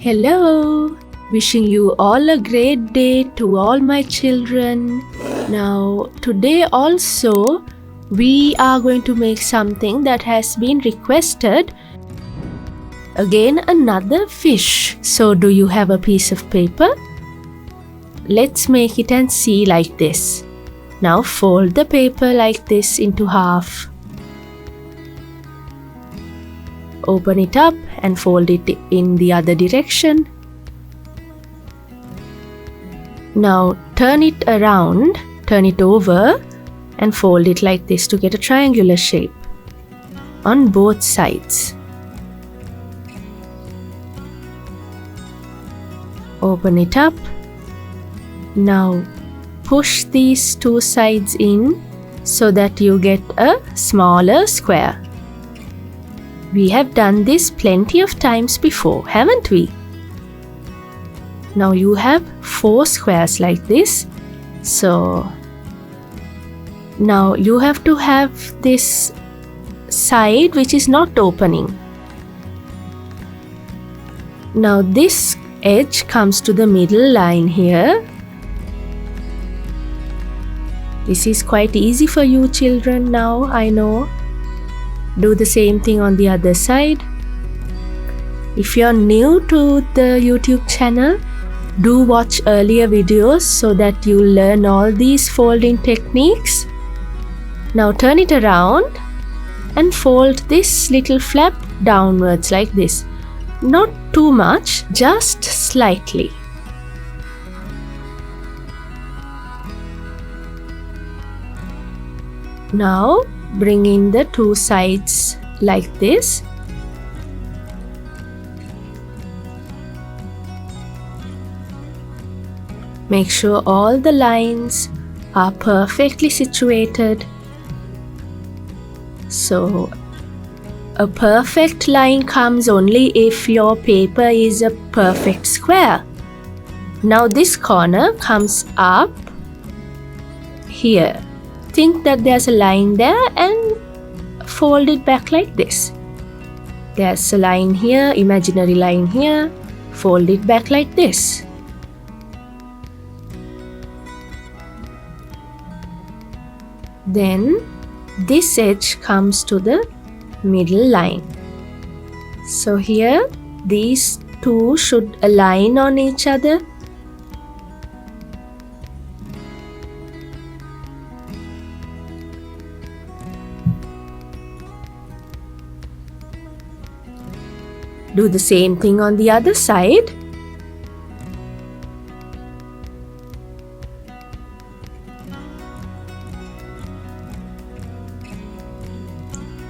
Hello! Wishing you all a great day to all my children. Now, today also, we are going to make something that has been requested. Again, another fish. So, do you have a piece of paper? Let's make it and see like this. Now, fold the paper like this into half. Open it up and fold it in the other direction. Now turn it around, turn it over and fold it like this to get a triangular shape on both sides. Open it up. Now push these two sides in so that you get a smaller square. We have done this plenty of times before, haven't we? Now you have 4 squares like this. So now you have to have this side which is not opening. Now this edge comes to the middle line here. This is quite easy for you children now, I know. Do the same thing on the other side. If you're new to the YouTube channel, do watch earlier videos so that you learn all these folding techniques. Now turn it around and fold this little flap downwards like this. Not too much, just slightly. Now bring in the two sides like this. Make sure all the lines are perfectly situated. So, a perfect line comes only if your paper is a perfect square. Now this corner comes up here. Think that there's a line there and fold it back like this. There's a line here, imaginary line here. Fold it back like this. Then this edge comes to the middle line. So here these two should align on each other. Do the same thing on the other side.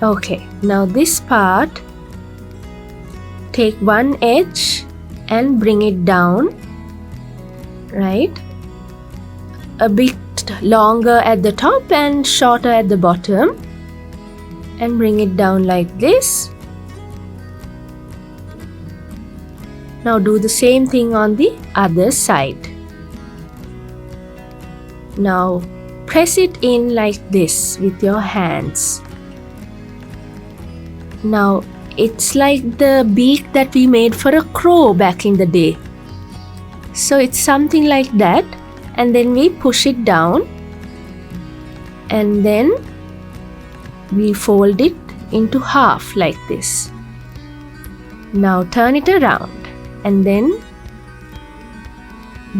Okay, now this part, take one edge and bring it down, right? A bit longer at the top and shorter at the bottom, and bring it down like this. Now do the same thing on the other side. Now press it in like this with your hands. Now it's like the beak that we made for a crow back in the day. So it's something like that, and then we push it down and then we fold it into half like this. Now turn it around and then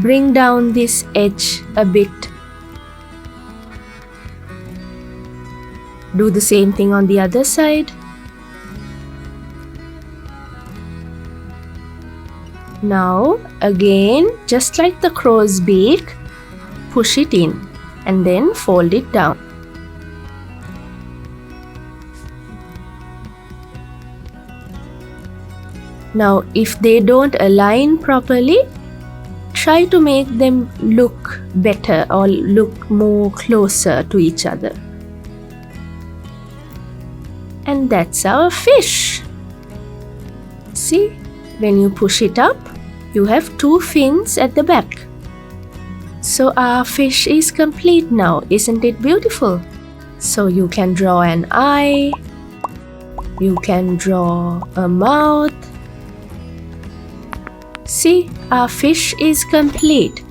bring down this edge a bit. Do the same thing on the other side. Now again, just like the crow's beak, push it in and then fold it down. Now if they don't align properly, try to make them look better or look more closer to each other. And that's our fish. See, when you push it up, you have 2 fins at the back. So our fish is complete now, isn't it beautiful? So you can draw an eye, you can draw a mouth, See, our fish is complete.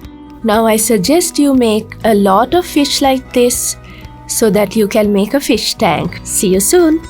Now I suggest you make a lot of fish like this so that you can make a fish tank. See you soon.